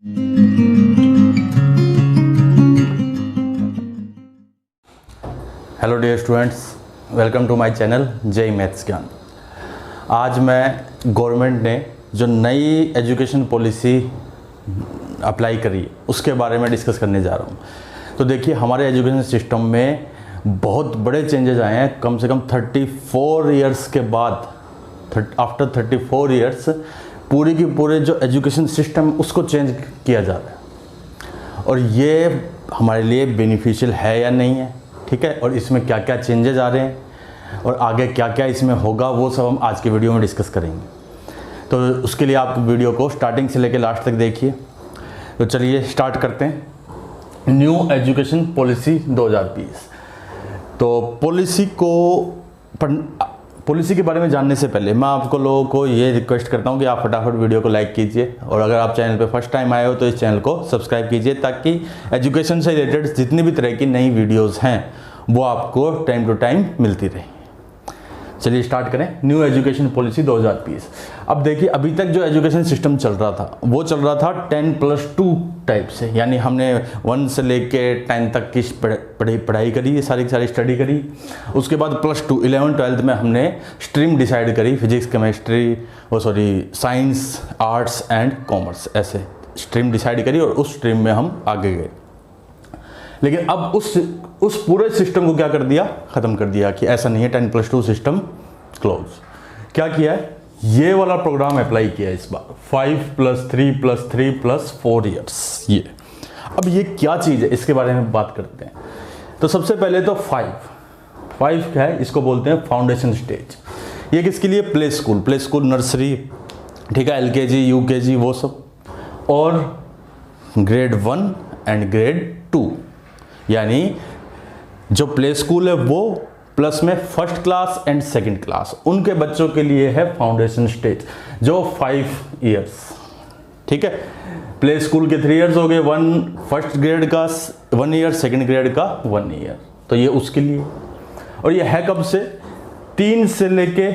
Hello dear students, welcome to my channel Jai maths Gyan. आज मैं government ने जो नई एजुकेशन पॉलिसी अप्लाई करी है उसके बारे में डिस्कस करने जा रहा हूँ। तो देखिए, हमारे एजुकेशन सिस्टम में बहुत बड़े चेंजेस आए हैं। कम से कम 34 इयर्स के बाद, आफ्टर 34 इयर्स पूरी की पूरे जो एजुकेशन सिस्टम उसको चेंज किया जा रहा है। और ये हमारे लिए बेनिफिशियल है या नहीं है, ठीक है, और इसमें क्या क्या चेंजेस आ रहे हैं और आगे क्या क्या इसमें होगा, वो सब हम आज की वीडियो में डिस्कस करेंगे। तो उसके लिए आप वीडियो को स्टार्टिंग से लेकर लास्ट तक देखिए। तो चलिए स्टार्ट करते हैं। New education policy 2020। तो पॉलिसी के बारे में जानने से पहले मैं आपको लोगों को ये रिक्वेस्ट करता हूँ कि आप फटाफट वीडियो को लाइक कीजिए, और अगर आप चैनल पे फर्स्ट टाइम आए हो तो इस चैनल को सब्सक्राइब कीजिए, ताकि एजुकेशन से रिलेटेड जितनी भी तरह की नई वीडियोस हैं वो आपको टाइम टू टाइम मिलती रहे। चलिए स्टार्ट करें। New education policy 2020। अब देखिए, अभी तक जो एजुकेशन सिस्टम चल रहा था वो चल रहा था 10+2 टाइप से, यानी हमने 1 से लेके 10 तक की पढ़ाई करी, सारी स्टडी करी। उसके बाद +2 11 12 में हमने स्ट्रीम डिसाइड करी, physics, chemistry, science, arts and commerce, ऐसे स्ट्रीम डिसाइड करी और उस स्ट्रीम में हम आगे गए। लेकिन अब उस पूरे सिस्टम को क्या कर दिया, ख़त्म कर दिया कि ऐसा नहीं है, 10+2 सिस्टम क्लोज। क्या किया है, ये वाला प्रोग्राम अप्लाई किया है इस बार, 5+3+3+4 इयर्स। ये अब ये क्या चीज़ है, इसके बारे में बात करते हैं। तो सबसे पहले तो 5 क्या है, इसको बोलते हैं फाउंडेशन स्टेज। ये किसके लिए, प्ले स्कूल, नर्सरी, ठीक है, LKG UKG वो सब, और ग्रेड 1 एंड ग्रेड 2, यानी जो प्ले स्कूल है वो प्लस में first class and second class, उनके बच्चों के लिए है फाउंडेशन स्टेज, जो 5 इयर्स, ठीक है। प्ले स्कूल के 3 इयर्स हो गए, 1 फर्स्ट ग्रेड का 1 ईयर, सेकंड ग्रेड का 1 ईयर, तो ये उसके लिए। और ये है कब से, 3 से लेके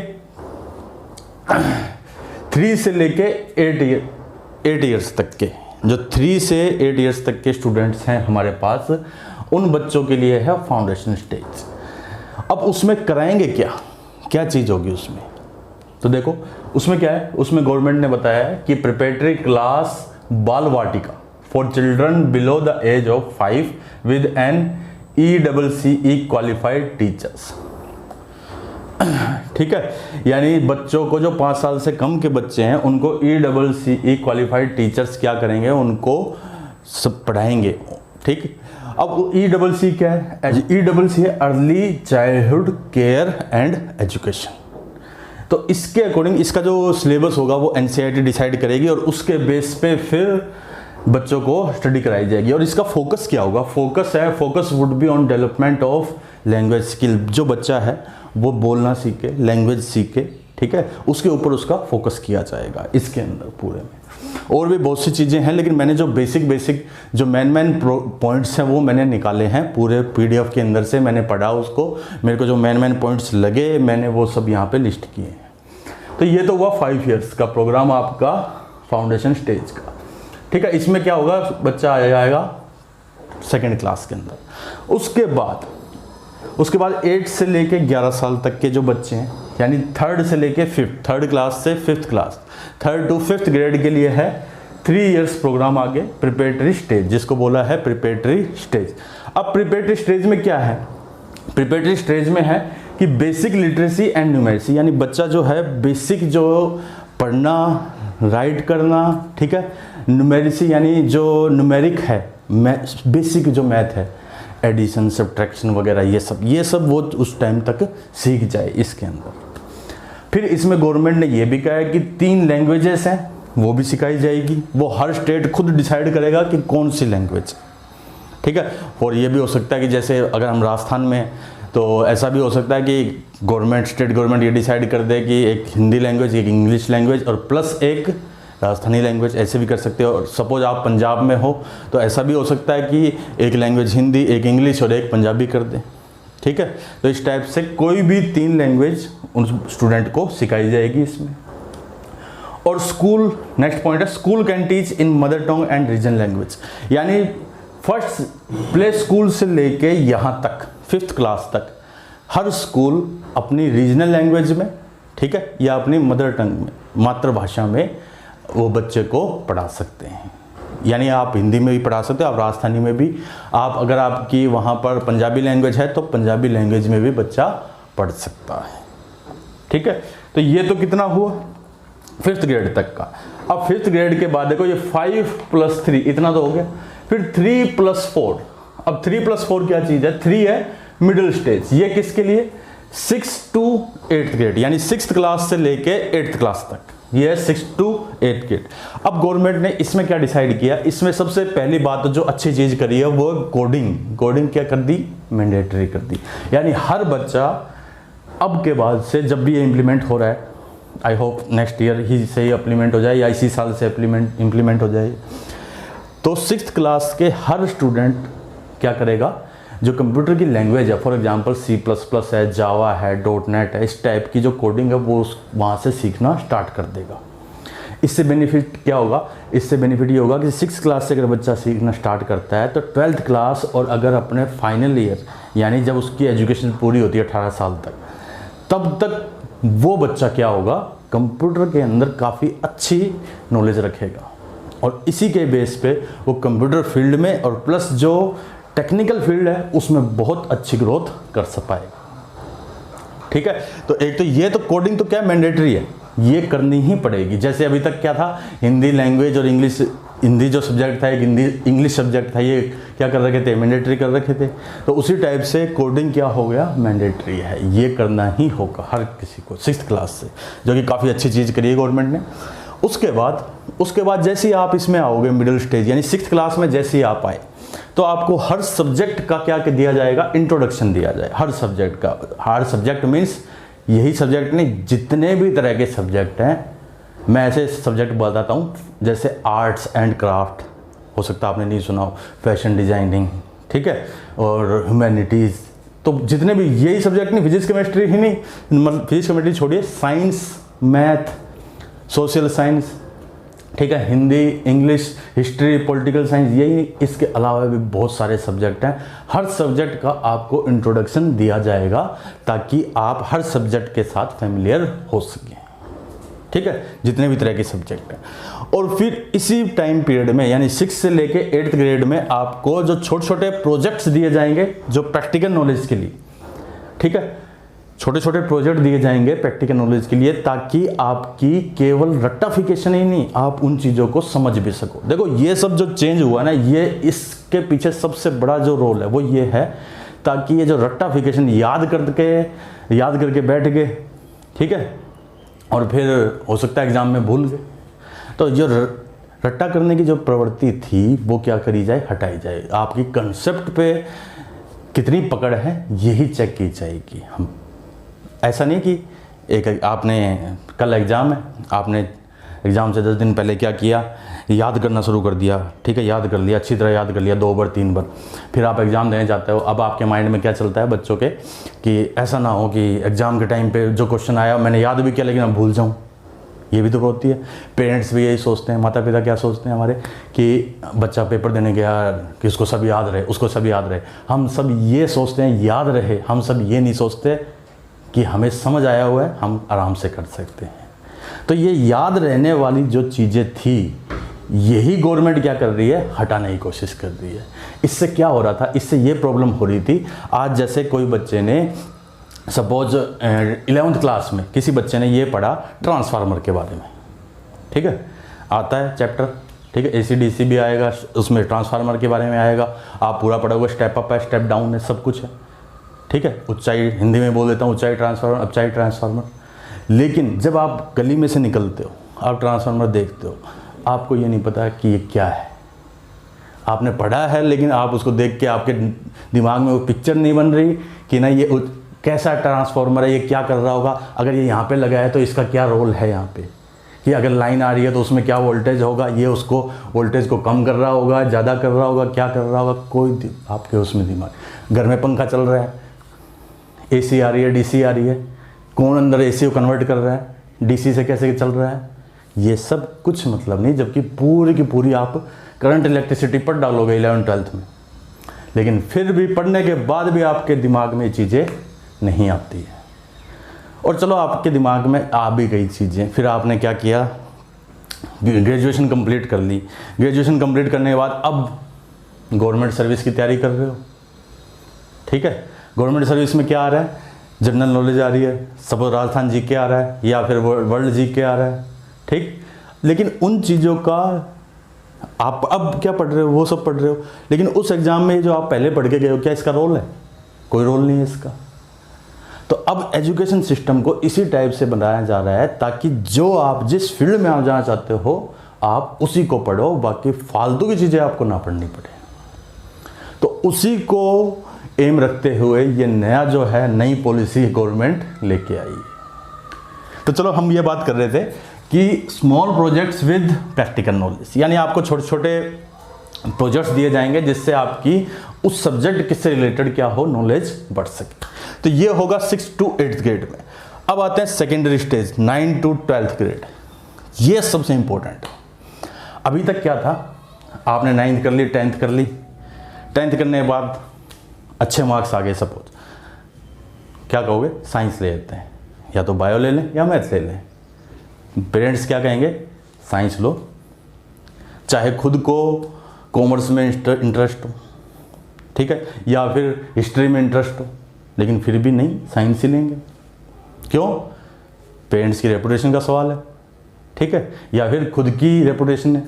8 इयर्स तक के, जो 3 से 8 इयर्स तक के स्टूडेंट्स हैं हमारे पास, उन बच्चों के लिए है फाउंडेशन स्टेज। अब उसमें कराएंगे क्या चीज़ होगी उसमें, तो देखो उसमें क्या है, उसमें गवर्नमेंट ने बताया है कि preparatory class Bal Vatika for children below the age of 5 with an ECCE qualified teachers, ठीक है, यानी बच्चों को जो 5 साल से कम के बच्चे हैं उनको ECCE क्वालिफाइड टीचर्स क्या करेंगे, उनको सब पढ़ाएंगे, ठीक। अब ECCE क्या है, ECCE है early childhood care and education. तो इसके अकॉर्डिंग इसका जो सिलेबस होगा वो NCERT डिसाइड करेगी, और उसके बेस पे फिर बच्चों को स्टडी कराई जाएगी। और इसका फोकस क्या होगा, focus would be on development of language skill. जो बच्चा है वो बोलना सीखे, लैंग्वेज सीखे, ठीक है, उसके ऊपर उसका फोकस किया जाएगा इसके अंदर पूरे में। और भी बहुत सी चीज़ें हैं, लेकिन मैंने जो बेसिक जो मेन पॉइंट्स हैं वो मैंने निकाले हैं पूरे PDF के अंदर से, मैंने पढ़ा उसको, मेरे को जो मेन पॉइंट्स लगे मैंने वो सब यहाँ पे लिस्ट किए हैं। तो ये तो हुआ 5 इयर्स का प्रोग्राम आपका फाउंडेशन स्टेज का, ठीक है। इसमें क्या होगा, बच्चा आ जाएगा सेकेंड क्लास के अंदर। उसके बाद 8 से लेके 11 साल तक के जो बच्चे हैं, यानी 3rd से लेके 5th, 3rd क्लास से 5th class, 3rd to 5th grade के लिए है 3 इयर्स प्रोग्राम आगे, प्रिपरेटरी स्टेज, जिसको बोला है प्रिपरेटरी स्टेज। अब प्रिपरेटरी स्टेज में क्या है, प्रिपरेटरी स्टेज में है कि बेसिक लिटरेसी एंड न्यूमेरिसी, यानी बच्चा जो है बेसिक जो पढ़ना राइट करना, ठीक है, न्यूमेरिसी यानी जो न्यूमेरिक है, बेसिक जो मैथ है, एडिशन सब्ट्रैक्शन वगैरह, ये सब वो उस टाइम तक सीख जाए इसके अंदर। फिर इसमें गवर्नमेंट ने ये भी कहा है कि 3 लैंग्वेजेस हैं वो भी सिखाई जाएगी, वो हर स्टेट खुद डिसाइड करेगा कि कौन सी लैंग्वेज, ठीक है। और ये भी हो सकता है कि जैसे अगर हम राजस्थान में, तो ऐसा भी हो सकता है कि स्टेट गवर्नमेंट ये डिसाइड कर दे कि एक हिंदी लैंग्वेज, एक इंग्लिश लैंग्वेज और प्लस एक राजस्थानी लैंग्वेज, ऐसे भी कर सकते हो। और सपोज आप पंजाब में हो तो ऐसा भी हो सकता है कि एक लैंग्वेज हिंदी, एक इंग्लिश और एक पंजाबी कर दें, ठीक है। तो इस टाइप से कोई भी 3 लैंग्वेज उन स्टूडेंट को सिखाई जाएगी इसमें। और स्कूल, नेक्स्ट पॉइंट है school can teach in mother tongue and regional language, यानी फर्स्ट प्ले स्कूल से लेके यहाँ तक 5th क्लास तक हर स्कूल अपनी रीजनल लैंग्वेज में, ठीक है, या अपनी मदर टंग में, मातृभाषा में वो बच्चे को पढ़ा सकते हैं। यानी आप हिंदी में भी पढ़ा सकते हो, आप राजस्थानी में भी, आप अगर आपकी वहाँ पर पंजाबी लैंग्वेज है तो पंजाबी लैंग्वेज में भी बच्चा पढ़ सकता है, ठीक है। तो ये तो कितना हुआ 5th ग्रेड तक का। अब 5th ग्रेड के बाद देखो ये 5+3 इतना तो हो गया, फिर 3+4। अब 3+4 क्या चीज़ है? 3 है मिडिल स्टेज, ये किसके लिए? 6 to 8th ग्रेड, यानी 6th क्लास से लेके 8th क्लास तक, ये है 6 to 8th ग्रेड। अब गवर्नमेंट ने इसमें क्या डिसाइड किया? इसमें सबसे पहली बात जो अच्छी चीज़ करी है वो कोडिंग क्या कर दी? मैंडेटरी कर दी। यानी हर बच्चा अब के बाद से जब भी ये इम्प्लीमेंट हो रहा है, आई होप नेक्स्ट ईयर ही से ही इम्प्लीमेंट हो जाए या इसी साल से इम्प्लीमेंट हो जाए, तो 6th क्लास के हर स्टूडेंट क्या करेगा? जो कंप्यूटर की लैंग्वेज है, फॉर एग्जांपल C++ है, जावा है, .NET है, इस टाइप की जो कोडिंग है वो वहाँ से सीखना स्टार्ट कर देगा। इससे बेनिफिट क्या होगा? इससे बेनिफिट ये होगा कि 6th क्लास से अगर बच्चा सीखना स्टार्ट करता है तो 12th क्लास और अगर अपने फाइनल ईयर, यानी जब उसकी एजुकेशन पूरी होती है 18 साल तक, तब तक वो बच्चा क्या होगा? कंप्यूटर के अंदर काफ़ी अच्छी नॉलेज रखेगा और इसी के बेस पे वो कंप्यूटर फील्ड में और प्लस जो टेक्निकल फील्ड है उसमें बहुत अच्छी ग्रोथ कर पाएगा, ठीक है। तो एक तो ये तो कोडिंग तो क्या मैंडेटरी है, ये करनी ही पड़ेगी। जैसे अभी तक क्या था, हिंदी लैंग्वेज और इंग्लिश, हिंदी जो सब्जेक्ट था, एक हिंदी इंग्लिश सब्जेक्ट था, ये क्या कर रखे थे? मैंडेटरी कर रखे थे। तो उसी टाइप से कोडिंग क्या हो गया? मैंडेटरी है, ये करना ही होगा हर किसी को 6th क्लास से, जो कि काफ़ी अच्छी चीज़ करी है गवर्नमेंट ने। उसके बाद जैसे ही आप इसमें आओगे मिडिल स्टेज, यानी 6th क्लास में जैसे ही आप आए तो आपको हर सब्जेक्ट का क्या दिया जाएगा? इंट्रोडक्शन दिया जाए हर सब्जेक्ट का। हर सब्जेक्ट मीन्स यही सब्जेक्ट नहीं, जितने भी तरह के सब्जेक्ट हैं, मैं ऐसे सब्जेक्ट बताता हूँ जैसे आर्ट्स एंड क्राफ्ट, हो सकता है आपने नहीं सुना हो, फैशन डिजाइनिंग, ठीक है, और ह्यूमैनिटीज़, तो जितने भी यही सब्जेक्ट नहीं, फिजिक्स केमिस्ट्री ही नहीं, मतलब फिजिक्स केमिस्ट्री छोड़िए, साइंस, मैथ, सोशल साइंस, ठीक है, Hindi, English, history, political science, यही, इसके अलावा भी बहुत सारे सब्जेक्ट हैं। हर सब्जेक्ट का आपको इंट्रोडक्शन दिया जाएगा ताकि आप हर सब्जेक्ट के साथ फैमिलियर हो सकें, ठीक है, जितने भी तरह के सब्जेक्ट हैं। और फिर इसी टाइम पीरियड में, यानी 6 से लेके 8th ग्रेड में आपको जो छोटे छोटे प्रोजेक्ट्स दिए जाएंगे जो प्रैक्टिकल नॉलेज के लिए, ठीक है, छोटे छोटे प्रोजेक्ट दिए जाएंगे प्रैक्टिकल नॉलेज के लिए, ताकि आपकी केवल रट्टाफिकेशन ही नहीं, आप उन चीज़ों को समझ भी सको। देखो ये सब जो चेंज हुआ ना, ये इसके पीछे सबसे बड़ा जो रोल है वो ये है, ताकि ये जो रट्टाफिकेशन याद करके बैठ गए, ठीक है, और फिर हो सकता है एग्ज़ाम में भूल गए, तो जो रट्टा करने की जो प्रवृत्ति थी वो क्या करी जाए? हटाई जाए। आपकी कंसेप्ट पे कितनी पकड़ है यही चेक की जाएगी। हम ऐसा नहीं कि एक आपने कल एग्ज़ाम है, आपने एग्ज़ाम से 10 दिन पहले क्या किया? याद करना शुरू कर दिया, ठीक है, याद कर लिया, अच्छी तरह याद कर लिया 2 बार 3 बार, फिर आप एग्ज़ाम देने जाते हो। अब आपके माइंड में क्या चलता है बच्चों के, कि ऐसा ना हो कि एग्ज़ाम के टाइम पे जो क्वेश्चन आया मैंने याद भी किया लेकिन अब भूल जाऊँ। ये भी तो होती है, पेरेंट्स भी यही सोचते हैं, माता पिता क्या सोचते हैं हमारे, कि बच्चा पेपर देने गया कि उसको सब याद रहे, उसको सब याद रहे। हम सब ये सोचते हैं याद रहे, हम सब ये नहीं सोचते कि हमें समझ आया हुआ है, हम आराम से कर सकते हैं। तो ये याद रहने वाली जो चीज़ें थी, यही गवर्नमेंट क्या कर रही है? हटाने की कोशिश कर रही है। इससे क्या हो रहा था? इससे ये प्रॉब्लम हो रही थी, आज जैसे कोई बच्चे ने सपोज 11th क्लास में किसी बच्चे ने ये पढ़ा ट्रांसफार्मर के बारे में, ठीक है, आता है चैप्टर, ठीक है, AC/DC भी आएगा, उसमें ट्रांसफार्मर के बारे में आएगा, आप पूरा पढ़ोगे, स्टेप अप है, स्टेप डाउन है, सब कुछ है, ठीक है, ऊंचाई, हिंदी में बोल देता हूँ ऊंचाई ट्रांसफार्मर, अपचाई ट्रांसफार्मर। लेकिन जब आप गली में से निकलते हो, आप ट्रांसफार्मर देखते हो, आपको ये नहीं पता कि ये क्या है। आपने पढ़ा है लेकिन आप उसको देख के आपके दिमाग में वो पिक्चर नहीं बन रही कि ना ये कैसा ट्रांसफार्मर है, ये क्या कर रहा होगा, अगर ये यहाँ पे लगा है तो इसका क्या रोल है यहाँ पे, कि अगर लाइन आ रही है तो उसमें क्या वोल्टेज होगा, ये उसको वोल्टेज को कम कर रहा होगा, ज़्यादा कर रहा होगा, क्या कर रहा होगा, कोई आपके उसमें दिमाग। घर में पंखा चल रहा है, AC आ रही है, DC आ रही है, कौन अंदर AC को कन्वर्ट कर रहा है, DC से कैसे चल रहा है, ये सब कुछ मतलब नहीं, जबकि पूरी की पूरी आप करंट इलेक्ट्रिसिटी पर डालोगे 11th-12th में, लेकिन फिर भी पढ़ने के बाद भी आपके दिमाग में चीज़ें नहीं आती है। और चलो आपके दिमाग में आ भी गई चीज़ें, फिर आपने क्या किया, ग्रेजुएशन कंप्लीट कर ली। ग्रेजुएशन कंप्लीट करने के बाद अब गवर्नमेंट सर्विस की तैयारी कर रहे हो, ठीक है। गवर्नमेंट सर्विस में क्या आ रहा है, जनरल नॉलेज आ रही है, सपोज राजस्थान जीके आ रहा है या फिर वर्ल्ड जीके आ रहा है, ठीक। लेकिन उन चीज़ों का आप अब क्या पढ़ रहे हो, वो सब पढ़ रहे हो, लेकिन उस एग्ज़ाम में जो आप पहले पढ़ के गए हो, क्या इसका रोल है? कोई रोल नहीं है इसका। तो अब एजुकेशन सिस्टम को इसी टाइप से बनाया जा रहा है ताकि जो आप जिस फील्ड में आप जाना चाहते हो आप उसी को पढ़ो, बाकी फालतू की चीज़ें आपको ना पढ़नी पड़े। तो उसी को एम रखते हुए ये नया जो है नई पॉलिसी गवर्नमेंट लेके आई। तो चलो हम ये बात कर रहे थे कि small projects with practical knowledge, यानी आपको छोटे छोटे प्रोजेक्ट्स दिए जाएंगे जिससे आपकी उस सब्जेक्ट किससे रिलेटेड क्या हो, नॉलेज बढ़ सके। तो ये होगा 6 to 8th ग्रेड में। अब आते हैं secondary stage 9 to 12th grade, ये सबसे इंपॉर्टेंट है। अभी तक क्या था, आपने 9th कर ली, 10th कर ली, 10th करने के बाद अच्छे मार्क्स आ गए, सपोज क्या कहोगे, साइंस ले लेते हैं, या तो बायो ले लें या मैथ ले लें। पेरेंट्स क्या कहेंगे, साइंस लो, चाहे खुद को कॉमर्स में इंटरेस्ट हो, ठीक है, या फिर हिस्ट्री में इंटरेस्ट हो, लेकिन फिर भी नहीं, साइंस ही लेंगे। क्यों? पेरेंट्स की रेपुटेशन का सवाल है, ठीक है, या फिर खुद की रेपुटेशन है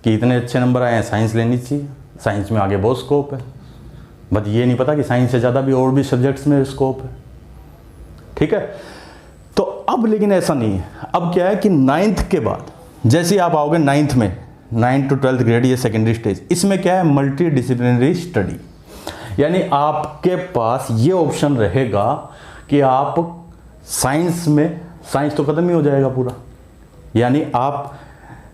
कि इतने अच्छे नंबर आए हैं, साइंस लेनी चाहिए, साइंस में आगे बहुत स्कोप है। बट ये नहीं पता कि साइंस से ज़्यादा भी और भी सब्जेक्ट्स में स्कोप है, ठीक है। तो अब लेकिन ऐसा नहीं है, अब क्या है कि 9th के बाद जैसे ही आप आओगे 9th में, 9 to 12th ग्रेड, ये सेकेंडरी स्टेज, इसमें क्या है, मल्टी डिसिप्लिनरी स्टडी, यानी आपके पास ये ऑप्शन रहेगा कि आप साइंस में, साइंस तो ख़त्म ही हो जाएगा पूरा, यानी आप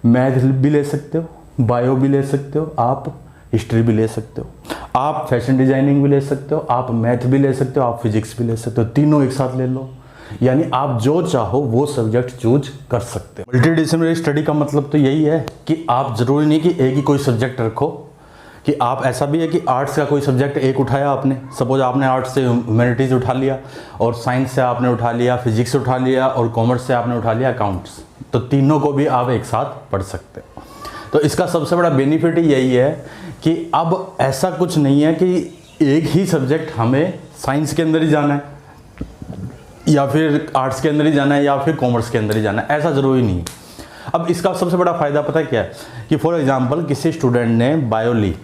मैथ भी ले सकते हो, बायो भी ले सकते हो, आप हिस्ट्री भी ले सकते हो, आप फैशन डिजाइनिंग भी ले सकते हो, आप मैथ भी ले सकते हो, आप फिजिक्स भी ले सकते हो, तीनों एक साथ ले लो, यानी आप जो चाहो वो सब्जेक्ट चूज कर सकते हो। मल्टी डिसिप्लिनरी स्टडी का मतलब तो यही है कि आप जरूरी नहीं कि एक ही कोई सब्जेक्ट रखो, कि आप ऐसा भी है कि आर्ट्स का कोई सब्जेक्ट एक उठाया आपने, सपोज आपने आर्ट्स से ह्यूमैनिटीज़ उठा लिया, और साइंस से आपने उठा लिया, फिजिक्स उठा लिया, और कॉमर्स से आपने उठा लिया अकाउंट्स, तो तीनों को भी आप एक साथ पढ़ सकते हो। तो इसका सबसे बड़ा बेनिफिट ही यही है कि अब ऐसा कुछ नहीं है कि एक ही सब्जेक्ट हमें साइंस के अंदर ही जाना है, या फिर आर्ट्स के अंदर ही जाना है, या फिर कॉमर्स के अंदर ही जाना है, ऐसा ज़रूरी नहीं है। अब इसका सबसे बड़ा फ़ायदा पता है क्या है, कि फॉर एग्जांपल किसी स्टूडेंट ने बायो ली,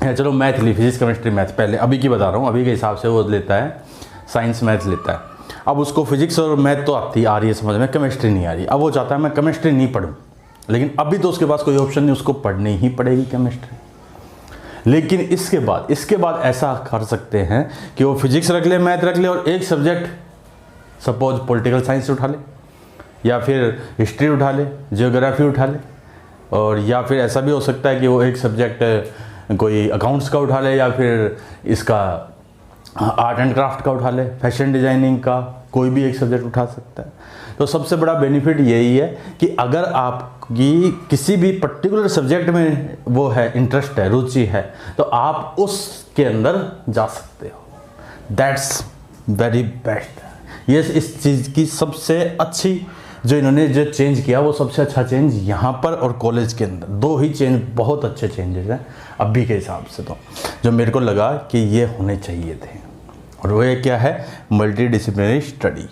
या चलो मैथ ली, फिजिक्स केमिस्ट्री मैथ, पहले अभी की बता रहा हूँ, अभी के हिसाब से वो लेता है साइंस मैथ लेता है। अब उसको फिजिक्स और मैथ तो आ रही है समझ में, केमिस्ट्री नहीं आ रही, अब वो चाहता है मैं केमिस्ट्री नहीं पढ़ूँ, लेकिन अभी तो उसके पास कोई ऑप्शन नहीं, उसको पढ़नी ही पड़ेगी केमिस्ट्री। लेकिन इसके बाद ऐसा कर सकते हैं कि वो फिजिक्स रख ले, मैथ रख ले, और एक सब्जेक्ट सपोज पॉलिटिकल साइंस उठा ले, या फिर हिस्ट्री उठा ले, जियोग्राफी उठा ले, और या फिर ऐसा भी हो सकता है कि वो एक सब्जेक्ट कोई अकाउंट्स का उठा ले, या फिर इसका आर्ट एंड क्राफ्ट का उठा ले, फैशन डिज़ाइनिंग का, कोई भी एक सब्जेक्ट उठा सकता है। तो सबसे बड़ा बेनिफिट यही है कि अगर आपकी किसी भी पर्टिकुलर सब्जेक्ट में वो है, इंटरेस्ट है, रुचि है, तो आप उसके अंदर जा सकते हो। That's very best. ये इस चीज़ की सबसे अच्छी जो इन्होंने जो चेंज किया, वो सबसे अच्छा चेंज यहाँ पर और कॉलेज के अंदर, दो ही चेंज बहुत अच्छे चेंजेस हैं अभी के हिसाब से, तो जो मेरे को लगा कि ये होने चाहिए थे। और वो क्या है, मल्टी डिसिप्लिनरी स्टडी।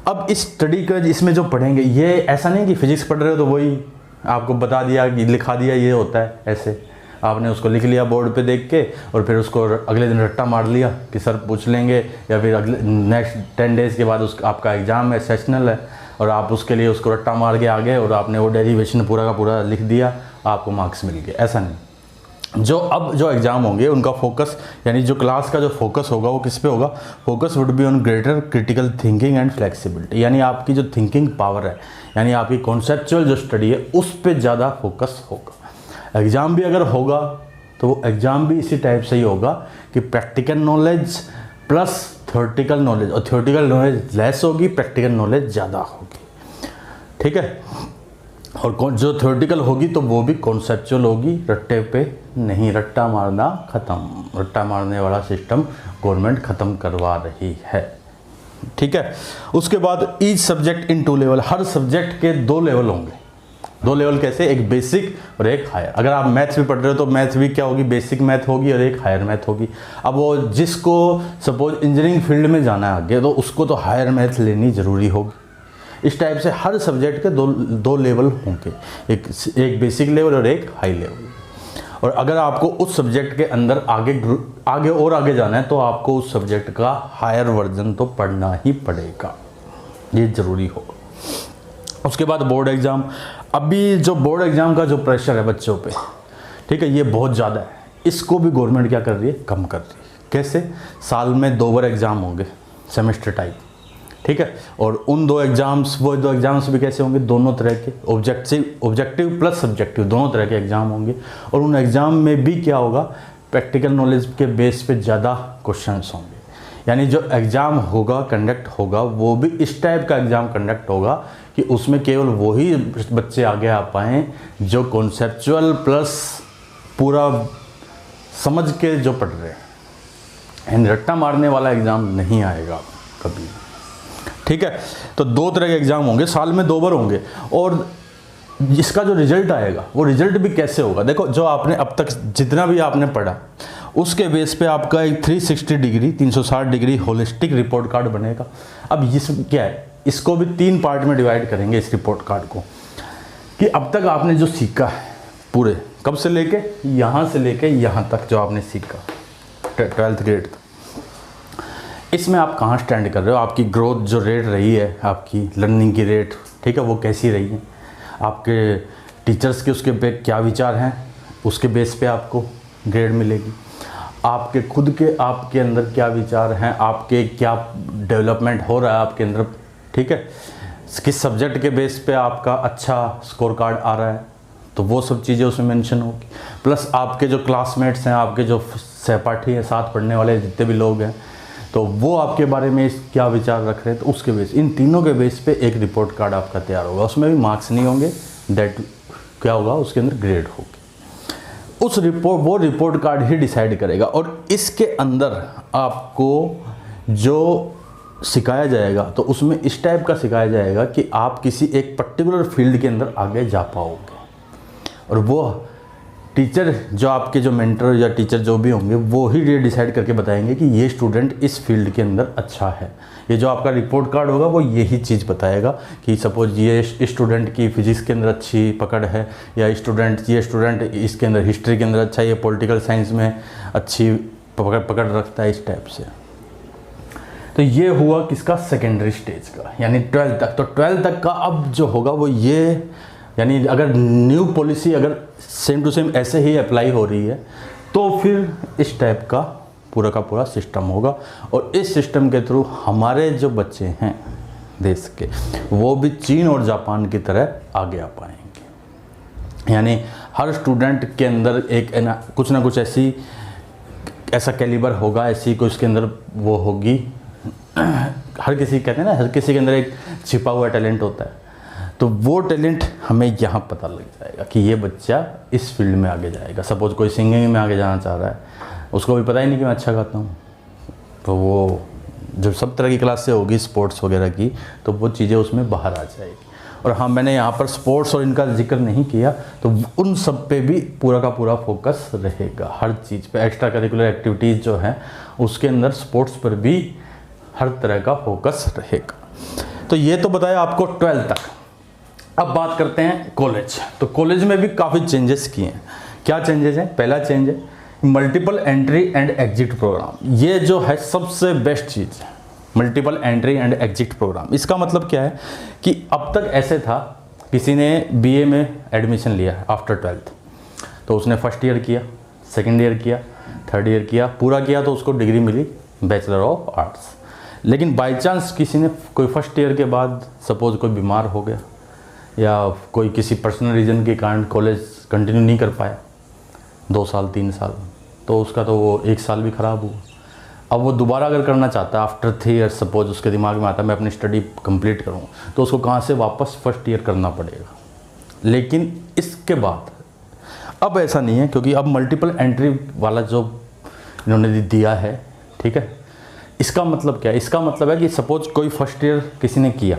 अब इस स्टडी का इसमें जो पढ़ेंगे, ये ऐसा नहीं कि फिजिक्स पढ़ रहे हो तो वही आपको बता दिया कि लिखा दिया ये होता है, ऐसे आपने उसको लिख लिया बोर्ड पे देख के, और फिर उसको अगले दिन रट्टा मार लिया कि सर पूछ लेंगे, या फिर अगले नेक्स्ट 10 डेज़ के बाद आपका एग्ज़ाम है, सेशनल है, और आप उसके लिए उसको रट्टा मार के आ गए और आपने वो डेरिवेशन पूरा का पूरा लिख दिया, आपको मार्क्स मिल गए। ऐसा नहीं। जो एग्ज़ाम होंगे उनका फोकस, यानी जो क्लास का जो फोकस होगा वो किस पे होगा, focus would be on greater critical thinking and flexibility, यानी आपकी जो थिंकिंग पावर है, यानी आपकी कॉन्सेप्चुअल जो स्टडी है उस पर ज़्यादा फोकस होगा। एग्ज़ाम भी अगर होगा तो वो एग्ज़ाम भी इसी टाइप से ही होगा कि practical knowledge plus theoretical knowledge, और थ्योरेटिकल नॉलेज लेस होगी, प्रैक्टिकल नॉलेज ज़्यादा होगी, ठीक है। और जो थ्योरेटिकल होगी तो वो भी कॉन्सेप्चुअल होगी, रट्टे पे नहीं। रट्टा मारना ख़त्म, रट्टा मारने वाला सिस्टम गवर्नमेंट ख़त्म करवा रही है, ठीक है। उसके बाद each subject in 2 level, her subject के 2 लेवल होंगे। 2 लेवल कैसे, एक बेसिक और एक हायर। अगर आप मैथ्स भी पढ़ रहे हो तो मैथ्स भी क्या होगी, बेसिक मैथ होगी और एक हायर मैथ होगी। अब वो जिसको सपोज इंजीनियरिंग फील्ड में जाना है आगे, तो उसको तो हायर मैथ लेनी ज़रूरी होगी। इस टाइप से हर सब्जेक्ट के 2 लेवल होंगे, एक बेसिक लेवल और एक हाई लेवल। और अगर आपको उस सब्जेक्ट के अंदर आगे जाना है तो आपको उस सब्जेक्ट का हायर वर्जन तो पढ़ना ही पड़ेगा, ये ज़रूरी होगा। उसके बाद बोर्ड एग्ज़ाम। अभी जो बोर्ड एग्ज़ाम का जो प्रेशर है बच्चों पे, ठीक है, ये बहुत ज़्यादा है। इसको भी गवर्नमेंट क्या कर रही है, कम कर रही है। कैसे, साल में 2 बार एग्ज़ाम होंगे सेमेस्टर टाइप, ठीक है। और उन 2 एग्ज़ाम्स, वो 2 एग्ज़ाम्स भी कैसे होंगे, दोनों तरह के, ऑब्जेक्टिव प्लस सब्जेक्टिव, दोनों तरह के एग्ज़ाम होंगे। और उन एग्ज़ाम में भी क्या होगा, प्रैक्टिकल नॉलेज के बेस पे ज़्यादा क्वेश्चंस होंगे। यानी जो एग्ज़ाम होगा, कंडक्ट होगा, वो भी इस टाइप का एग्ज़ाम कंडक्ट होगा कि उसमें केवल वही बच्चे आगे आ पाएँ जो कॉन्सेप्चुअल प्लस पूरा समझ के जो पढ़ रहे हैं। रट्टा मारने वाला एग्ज़ाम नहीं आएगा कभी, ठीक है। तो 2 तरह के एग्ज़ाम होंगे, साल में 2 बार होंगे। और इसका जो रिजल्ट आएगा, वो रिजल्ट भी कैसे होगा, देखो जो आपने अब तक जितना भी आपने पढ़ा उसके बेस पे आपका एक 360 डिग्री होलिस्टिक रिपोर्ट कार्ड बनेगा। अब इस क्या है, इसको भी 3 पार्ट में डिवाइड करेंगे इस रिपोर्ट कार्ड को, कि अब तक आपने जो सीखा है पूरे, कब से लेके यहाँ से लेके यहाँ तक जो आपने सीखा 12th ग्रेड तक, इसमें आप कहाँ स्टैंड कर रहे हो, आपकी ग्रोथ जो रेट रही है, आपकी लर्निंग की रेट, ठीक है, वो कैसी रही है, आपके टीचर्स के उसके पे क्या विचार हैं, उसके बेस पे आपको ग्रेड मिलेगी। आपके खुद के आपके अंदर क्या विचार हैं, आपके क्या डेवलपमेंट हो रहा है आपके अंदर, ठीक है, किस सब्जेक्ट के बेस पे आपका अच्छा स्कोर कार्ड आ रहा है, तो वो सब चीज़ें उसमें मेंशन होगी। प्लस आपके जो क्लासमेट्स हैं, आपके जो सहपाठी हैं, साथ पढ़ने वाले जितने भी लोग हैं, तो वो आपके बारे में क्या विचार रख रहे हैं, तो उसके बेस, इन तीनों के बेस पे एक रिपोर्ट कार्ड आपका तैयार होगा। उसमें भी मार्क्स नहीं होंगे, दैट क्या होगा, उसके अंदर ग्रेड होगी। वो रिपोर्ट कार्ड ही डिसाइड करेगा। और इसके अंदर आपको जो सिखाया जाएगा, तो उसमें इस टाइप का सिखाया जाएगा कि आप किसी एक पर्टिकुलर फील्ड के अंदर आगे जा पाओगे। और वो टीचर जो आपके जो मेंटर या टीचर जो भी होंगे, वो ही ये डिसाइड करके बताएंगे कि ये स्टूडेंट इस फील्ड के अंदर अच्छा है। ये जो आपका रिपोर्ट कार्ड होगा वो यही चीज़ बताएगा कि सपोज ये स्टूडेंट की फिजिक्स के अंदर अच्छी पकड़ है, या ये स्टूडेंट इसके अंदर हिस्ट्री के अंदर अच्छा है, ये पॉलिटिकल साइंस में अच्छी पकड़ रखता है, इस टाइप से। तो ये हुआ किसका, सेकेंडरी स्टेज का, यानी 12th तक। तो 12th तक का अब जो होगा वो ये, यानी अगर न्यू पॉलिसी अगर सेम टू सेम ऐसे ही अप्लाई हो रही है, तो फिर इस टाइप का पूरा सिस्टम होगा। और इस सिस्टम के थ्रू हमारे जो बच्चे हैं देश के, वो भी चीन और जापान की तरह आगे आ पाएंगे। यानी हर स्टूडेंट के अंदर एक कुछ ना कुछ ऐसा कैलिबर होगा, ऐसी कुछ के अंदर वो होगी। हर किसी कहते हैं ना, हर किसी के अंदर एक छिपा हुआ टैलेंट होता है, तो वो टैलेंट हमें यहाँ पता लग जाएगा कि ये बच्चा इस फील्ड में आगे जाएगा। सपोज कोई सिंगिंग में आगे जाना चाह रहा है, उसको भी पता ही नहीं कि मैं अच्छा गाता हूँ, तो वो जब सब तरह की क्लासें होगी स्पोर्ट्स वगैरह की, तो वो चीज़ें उसमें बाहर आ जाएगी। और हाँ, मैंने यहाँ पर स्पोर्ट्स और इनका जिक्र नहीं किया, तो उन सब पे भी पूरा का पूरा फोकस रहेगा, हर चीज़ पे। एक्स्ट्रा करिकुलर एक्टिविटीज़ जो हैं उसके अंदर स्पोर्ट्स पर भी हर तरह का फोकस रहेगा। तो ये तो बताया आपको 12th तक। अब बात करते हैं कॉलेज। तो कॉलेज में भी काफ़ी चेंजेस किए हैं। क्या चेंजेस हैं? पहला चेंज है multiple entry and exit program. ये जो है सबसे बेस्ट चीज़ है, multiple entry and exit program. इसका मतलब क्या है कि अब तक ऐसे था, किसी ने बीए में एडमिशन लिया आफ्टर 12th, तो उसने फर्स्ट ईयर किया, सेकेंड ईयर किया, थर्ड ईयर किया, पूरा किया, तो उसको डिग्री मिली बैचलर ऑफ आर्ट्स। लेकिन बाई चांस किसी ने कोई फर्स्ट ईयर के बाद सपोज कोई बीमार हो गया, या कोई किसी पर्सनल रीज़न के कारण कॉलेज कंटिन्यू नहीं कर पाया 2 साल 3 साल, तो उसका तो वो 1 साल भी ख़राब हुआ। अब वो दोबारा अगर करना चाहता है आफ्टर 3 ईयर, सपोज उसके दिमाग में आता है मैं अपनी स्टडी कंप्लीट करूँ, तो उसको कहाँ से वापस फर्स्ट ईयर करना पड़ेगा, लेकिन इसके बाद अब ऐसा नहीं है, क्योंकि अब मल्टीपल एंट्री वाला जो इन्होंने दिया है, ठीक है। इसका मतलब क्या है? इसका मतलब है कि सपोज कोई फर्स्ट ईयर किसी ने किया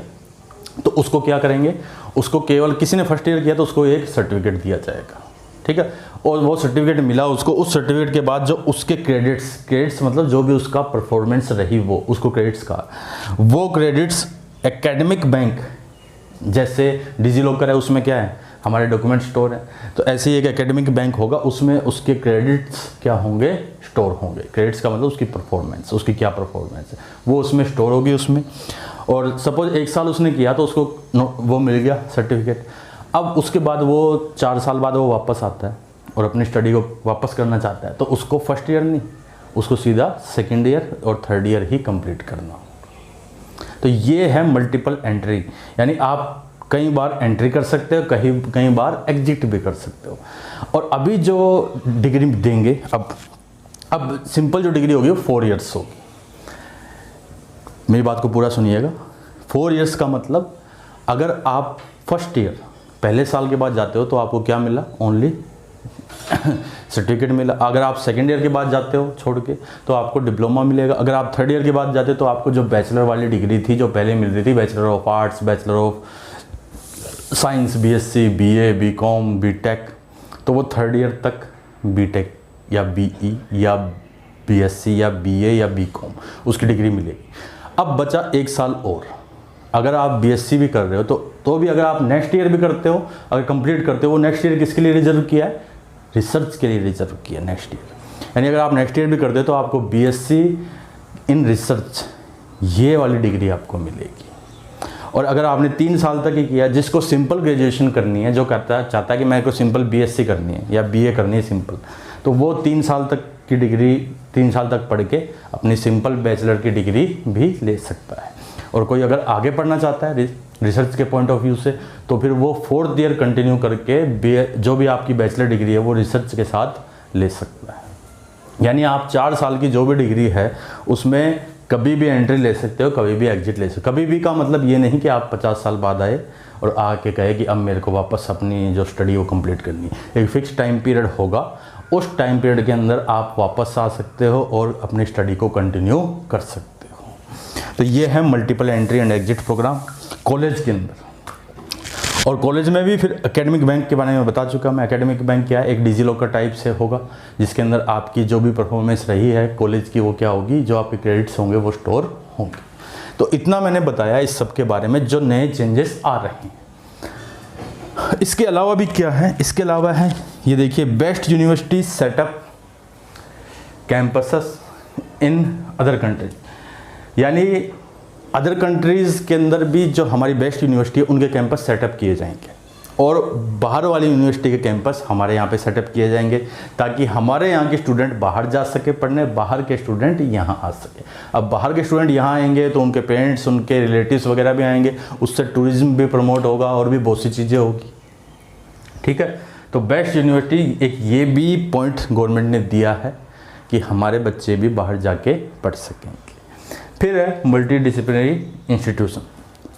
तो उसको क्या करेंगे, उसको केवल किसी ने फर्स्ट ईयर किया तो उसको एक सर्टिफिकेट दिया जाएगा, ठीक है। और वो सर्टिफिकेट मिला उसको, उस सर्टिफिकेट के बाद जो उसके क्रेडिट्स मतलब जो भी उसका परफॉर्मेंस रही वो उसको क्रेडिट्स का, वो क्रेडिट्स एकेडमिक बैंक, जैसे डिजीलॉकर है उसमें क्या है, हमारे डॉक्यूमेंट स्टोर है, तो ऐसे ही एक एकेडमिक बैंक होगा, उसमें उसके क्रेडिट्स क्या होंगे, स्टोर होंगे। क्रेडिट्स का मतलब उसकी परफॉर्मेंस, उसकी क्या परफॉर्मेंस है वो उसमें स्टोर होगी उसमें। और सपोज 1 साल उसने किया तो उसको वो मिल गया सर्टिफिकेट। अब उसके बाद वो 4 साल बाद वो वापस आता है और अपनी स्टडी को वापस करना चाहता है, तो उसको फर्स्ट ईयर नहीं, उसको सीधा सेकेंड ईयर और थर्ड ईयर ही कंप्लीट करना। तो ये है मल्टीपल एंट्री, यानी आप कई बार एंट्री कर सकते हो, कई बार एग्जिट भी कर सकते हो। और अभी जो डिग्री देंगे, अब सिंपल जो डिग्री होगी वो 4 इयर्स होगी। मेरी बात को पूरा सुनिएगा। 4 इयर्स का मतलब अगर आप फर्स्ट ईयर पहले साल के बाद जाते हो तो आपको क्या मिला, ओनली सर्टिफिकेट मिला। अगर आप सेकेंड ईयर के बाद जाते हो छोड़ के तो आपको डिप्लोमा मिलेगा। अगर आप थर्ड ईयर के बाद जाते हो तो आपको जो बैचलर वाली डिग्री थी जो पहले मिल रही थी, bachelor of arts, bachelor of science, BSc, BA, BCom, BTech, तो वो थर्ड ईयर तक बीटेक या बीई या बीएससी या बीए या बीकॉम उसकी डिग्री मिलेगी। अब बचा 1 साल और। अगर आप बीएससी भी कर रहे हो तो भी अगर आप नेक्स्ट ईयर भी करते हो, अगर कंप्लीट करते हो, वो नेक्स्ट ईयर किसके लिए रिजर्व किया है, रिसर्च के लिए रिजर्व किया नेक्स्ट ईयर। यानी अगर आप नेक्स्ट ईयर भी करते हो तो आपको बीएससी इन रिसर्च ये वाली डिग्री आपको मिलेगी। और अगर आपने 3 साल तक ही किया, जिसको सिंपल ग्रेजुएशन करनी है, जो चाहता है कि मेरे को सिंपल बीएससी करनी है या बीए करनी है सिंपल, तो वो 3 साल तक की डिग्री 3 साल तक पढ़ के अपनी सिंपल बैचलर की डिग्री भी ले सकता है। और कोई अगर आगे पढ़ना चाहता है रिसर्च के पॉइंट ऑफ व्यू से, तो फिर वो 4th ईयर कंटिन्यू करके जो भी आपकी बैचलर डिग्री है वो रिसर्च के साथ ले सकता है। यानी आप 4 साल की जो भी डिग्री है उसमें कभी भी एंट्री ले सकते हो, कभी भी एग्जिट ले सकते हो। कभी भी का मतलब ये नहीं कि आप 50 साल बाद आए और आके कहे कि अब मेरे को वापस अपनी जो स्टडी वो कंप्लीट करनी है। एक फिक्स टाइम पीरियड होगा, उस टाइम पीरियड के अंदर आप वापस आ सकते हो और अपनी स्टडी को कंटिन्यू कर सकते हो। तो ये है multiple entry and exit program college के अंदर। और कॉलेज में भी फिर एकेडमिक बैंक के बारे में बता चुका मैं। एकेडमिक बैंक क्या है, एक डिजीलॉकर टाइप से होगा जिसके अंदर आपकी जो भी परफॉर्मेंस रही है कॉलेज की वो क्या होगी, जो आपके क्रेडिट्स होंगे वो स्टोर होंगे। तो इतना मैंने बताया इस सब के बारे में जो नए चेंजेस आ रहे हैं। इसके अलावा भी क्या है, इसके अलावा है ये देखिए, best university setup campuses in other countries. यानी अदर कंट्रीज़ के अंदर भी जो हमारी बेस्ट यूनिवर्सिटी है उनके कैंपस सेटअप किए जाएंगे और बाहर वाली यूनिवर्सिटी के कैंपस हमारे यहाँ पे सेटअप किए जाएंगे, ताकि हमारे यहाँ के स्टूडेंट बाहर जा सके पढ़ने, बाहर के स्टूडेंट यहाँ आ सके। अब बाहर के स्टूडेंट यहाँ आएंगे तो उनके पेरेंट्स, उनके रिलेटिव्स वगैरह भी आएंगे, उससे टूरिज़्म भी प्रमोट होगा और भी बहुत सी चीज़ें होगी। ठीक है, तो बेस्ट यूनिवर्सिटी एक ये भी पॉइंट गवर्नमेंट ने दिया है कि हमारे बच्चे भी बाहर जाके पढ़ सकेंगे। फिर है मल्टी डिसिप्लिनरी इंस्टीट्यूशन।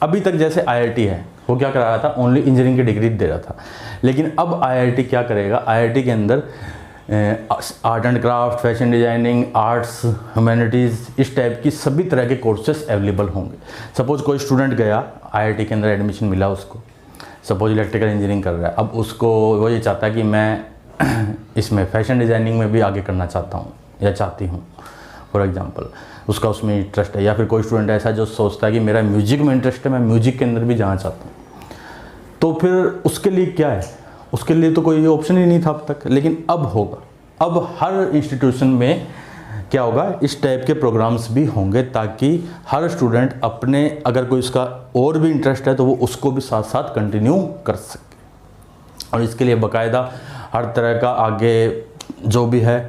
अभी तक जैसे आईआईटी है वो क्या करा रहा था, ओनली इंजीनियरिंग की डिग्री दे रहा था, लेकिन अब आईआईटी क्या करेगा, आईआईटी के अंदर art and craft, fashion designing, arts, humanities, इस टाइप की सभी तरह के कोर्सेस अवेलेबल होंगे। सपोज कोई स्टूडेंट गया आईआईटी के अंदर, एडमिशन मिला उसको, सपोज इलेक्ट्रिकल इंजीनियरिंग कर रहा है, अब उसको वो ये चाहता है कि मैं इसमें फैशन डिज़ाइनिंग में भी आगे करना चाहता हूँ या चाहती हूँ, फॉर एग्जांपल उसका उसमें इंटरेस्ट है। या फिर कोई स्टूडेंट ऐसा जो सोचता है कि मेरा म्यूजिक में इंटरेस्ट है, मैं म्यूजिक के अंदर भी जाना चाहता हूँ, तो फिर उसके लिए क्या है, उसके लिए तो कोई ऑप्शन ही नहीं था अब तक, लेकिन अब होगा। अब हर इंस्टीट्यूशन में क्या होगा, इस टाइप के प्रोग्राम्स भी होंगे, ताकि हर स्टूडेंट अपने, अगर कोई उसका और भी इंटरेस्ट है तो वो उसको भी साथ साथ कंटिन्यू कर सके। और इसके लिए बाकायदा हर तरह का आगे जो भी है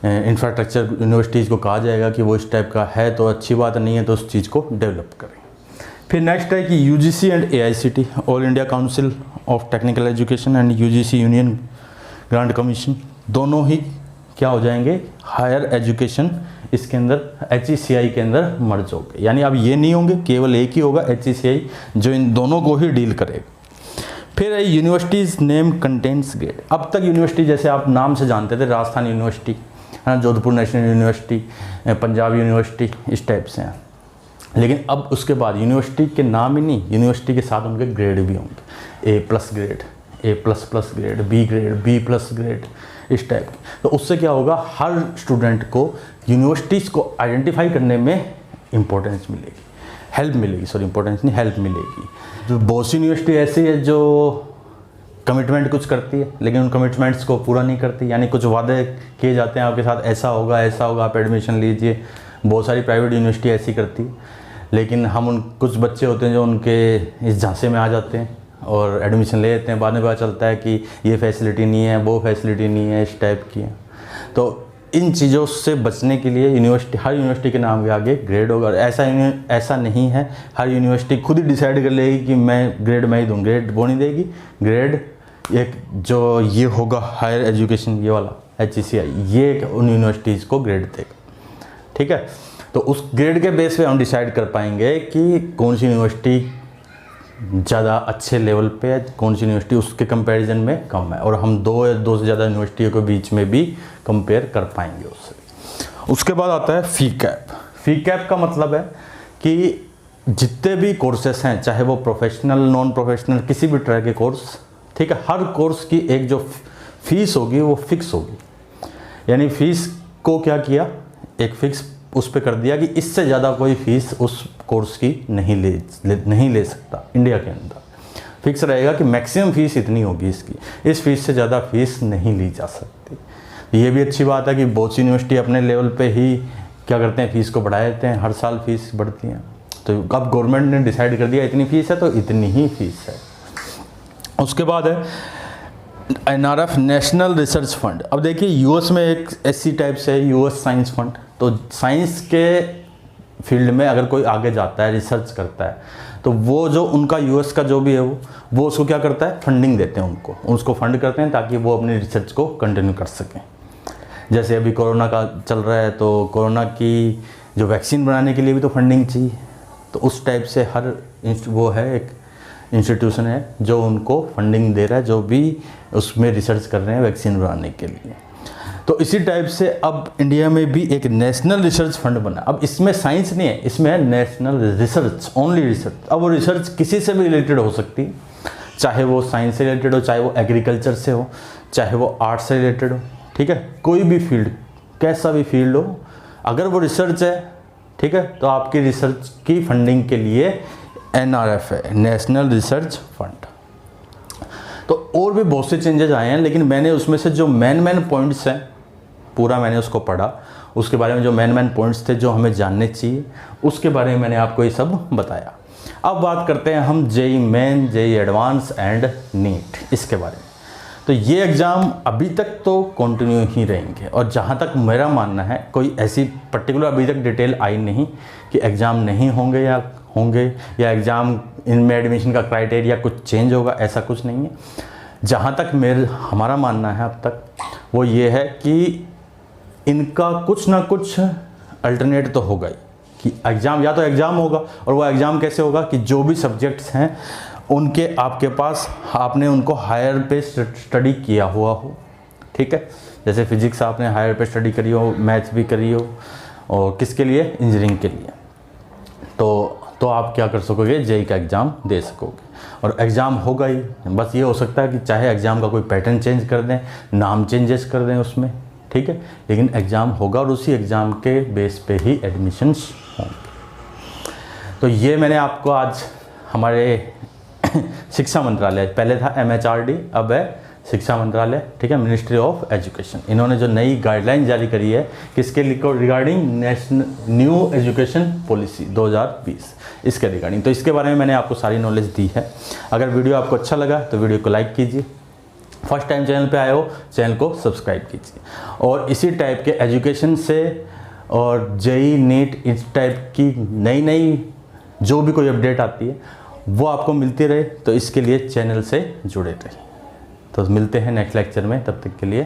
इंफ्रास्ट्रक्चर यूनिवर्सिटीज़ को कहा जाएगा कि वो इस टाइप का है तो अच्छी बात, नहीं है तो उस चीज़ को डेवलप करें। फिर नेक्स्ट है कि UGC and AICT, all India council of technical education and UGC union grant commission, दोनों ही क्या हो जाएंगे, हायर एजुकेशन इसके अंदर HECI के अंदर मर्ज हो गए। यानी अब ये नहीं होंगे, केवल एक ही होगा HECI जो इन दोनों को ही डील करेगा। फिर है यूनिवर्सिटीज़ नेम कंटेंट्स ग्रेड। अब तक यूनिवर्सिटी जैसे आप नाम से जानते थे, राजस्थान यूनिवर्सिटी है ना, Jodhpur national university, Punjab university, इस टाइप से हैं। लेकिन अब उसके बाद यूनिवर्सिटी के नाम ही नहीं, यूनिवर्सिटी के साथ उनके ग्रेड भी होंगे, A+ grade, A++ grade, B grade, B+ grade, इस टाइप की। तो उससे क्या होगा, हर स्टूडेंट को यूनिवर्सिटीज़ को आइडेंटिफाई करने में इम्पोर्टेंस मिलेगी, हेल्प मिलेगी, सॉरी इम्पोर्टेंस नहीं, हेल्प मिलेगी। जो बहुत सी यूनिवर्सिटी ऐसी है जो कमिटमेंट कुछ करती है लेकिन उन कमिटमेंट्स को पूरा नहीं करती, यानी कुछ वादे किए जाते हैं आपके साथ, ऐसा होगा आप एडमिशन लीजिए। बहुत सारी प्राइवेट यूनिवर्सिटी ऐसी करती है, लेकिन हम उन कुछ बच्चे होते हैं जो उनके इस झांसे में आ जाते हैं और एडमिशन ले लेते हैं। बाद में पता चलता है कि ये फैसिलिटी नहीं है, वो फैसिलिटी नहीं है, इस टाइप की है। तो इन चीज़ों से बचने के लिए यूनिवर्सिटी, हर यूनिवर्सिटी के नाम के आगे ग्रेड होगा। और ऐसा नहीं है, हर यूनिवर्सिटी खुद ही डिसाइड कर लेगी कि मैं ग्रेड मैं ही दूँ, ग्रेड वो नहीं देगी। ग्रेड एक जो ये होगा हायर एजुकेशन, ये वाला HECI, ये उन यूनिवर्सिटीज़ को ग्रेड देगा, ठीक है। तो उस ग्रेड के बेस पे हम डिसाइड कर पाएंगे कि कौन सी यूनिवर्सिटी ज़्यादा अच्छे लेवल पे है, कौन सी यूनिवर्सिटी उसके कंपैरिजन में कम है, और हम दो या दो से ज़्यादा यूनिवर्सिटियों के बीच में भी कंपेयर कर पाएंगे उससे। उसके बाद आता है फ़ी कैप। फ़ी कैप का मतलब है कि जितने भी कोर्सेस हैं, चाहे वो प्रोफेशनल, नॉन प्रोफेशनल, किसी भी तरह के कोर्स, ठीक है, हर कोर्स की एक जो फीस होगी वो फिक्स होगी। यानी फ़ीस को क्या किया, एक फिक्स उस पर कर दिया कि इससे ज़्यादा कोई फ़ीस उस कोर्स की नहीं ले सकता। इंडिया के अंदर फिक्स रहेगा कि मैक्सिमम फ़ीस इतनी होगी इसकी, इस फीस से ज़्यादा फ़ीस नहीं ली जा सकती। ये भी अच्छी बात है कि बहुत सी यूनिवर्सिटी अपने लेवल पे ही क्या करते हैं, फ़ीस को बढ़ा देते हैं, हर साल फ़ीस बढ़ती हैं। तो अब गवर्नमेंट ने डिसाइड कर दिया इतनी फ़ीस है तो इतनी ही फ़ीस है। उसके बाद है NRF, नेशनल रिसर्च फंड। अब देखिए यूएस में एक ऐसी टाइप से है US साइंस फंड। तो साइंस के फील्ड में अगर कोई आगे जाता है, रिसर्च करता है, तो वो जो उनका US का जो भी है वो उसको क्या करता है, फंडिंग देते हैं, उसको फंड करते हैं ताकि वो अपनी रिसर्च को कंटिन्यू कर सकें। जैसे अभी कोरोना का चल रहा है, तो कोरोना की जो वैक्सीन बनाने के लिए भी तो फंडिंग चाहिए। तो उस टाइप से हर वो है, एक इंस्टीट्यूशन है जो उनको फंडिंग दे रहा है, जो भी उसमें रिसर्च कर रहे हैं वैक्सीन बनाने के लिए। तो इसी टाइप से अब इंडिया में भी एक नेशनल रिसर्च फंड बना। अब इसमें साइंस नहीं है, इसमें है नेशनल रिसर्च, ओनली रिसर्च। अब वो रिसर्च किसी से भी रिलेटेड हो सकती है, चाहे वो साइंस से रिलेटेड हो, चाहे वो एग्रीकल्चर से हो, चाहे वो आर्ट से रिलेटेड हो, ठीक है, कोई भी फील्ड, कैसा भी फील्ड हो, अगर वो रिसर्च है, ठीक है, तो आपकी रिसर्च की फंडिंग के लिए NRF है, नेशनल रिसर्च फंड। तो और भी बहुत से चेंजेस आए हैं, लेकिन मैंने उसमें से जो मेन पॉइंट्स हैं, पूरा मैंने उसको पढ़ा, उसके बारे में जो मेन पॉइंट्स थे जो हमें जानने चाहिए, उसके बारे में मैंने आपको ये सब बताया। अब बात करते हैं हम JEE main, JEE advance and NEET, इसके बारे में। तो ये एग्ज़ाम अभी तक तो कंटिन्यू ही रहेंगे, और जहाँ तक मेरा मानना है, कोई ऐसी पर्टिकुलर अभी तक डिटेल आई नहीं कि एग्ज़ाम नहीं होंगे या एग्ज़ाम इनमें एडमिशन का क्राइटेरिया कुछ चेंज होगा, ऐसा कुछ नहीं है। जहाँ तक हमारा मानना है अब तक, वो ये है कि इनका कुछ ना कुछ अल्टरनेट तो होगा ही, कि एग्ज़ाम, या तो एग्ज़ाम होगा, और वो एग्ज़ाम कैसे होगा कि जो भी सब्जेक्ट्स हैं उनके आपके पास, आपने उनको हायर पे स्टडी किया हुआ हो, ठीक है। जैसे फिजिक्स आपने हायर पे स्टडी करी हो, मैथ्स भी करी हो, और किसके लिए, इंजीनियरिंग के लिए, तो आप क्या कर सकोगे, JEE का एग्ज़ाम दे सकोगे। और एग्ज़ाम होगा ही, बस ये हो सकता है कि चाहे एग्ज़ाम का कोई पैटर्न चेंज कर दें, नाम चेंजेस कर दें उसमें, ठीक है, लेकिन एग्ज़ाम होगा और उसी एग्ज़ाम के बेस पे ही एडमिशन्स होंगे। तो ये मैंने आपको आज हमारे शिक्षा मंत्रालय, पहले था MHRD, अब है शिक्षा मंत्रालय, ठीक है, मिनिस्ट्री ऑफ एजुकेशन, इन्होंने जो नई गाइडलाइन जारी करी है किसके regarding, national new education policy 2020, इसके रिगार्डिंग। तो इसके बारे में मैंने आपको सारी नॉलेज दी है। अगर वीडियो आपको अच्छा लगा तो वीडियो को लाइक कीजिए, फर्स्ट टाइम चैनल पे आए हो चैनल को सब्सक्राइब कीजिए, और इसी टाइप के एजुकेशन से और JEE नीट इस टाइप की नई जो भी कोई अपडेट आती है वो आपको मिलती रहे, तो इसके लिए चैनल से जुड़े रहिए। तो मिलते हैं नेक्स्ट लेक्चर में, तब तक के लिए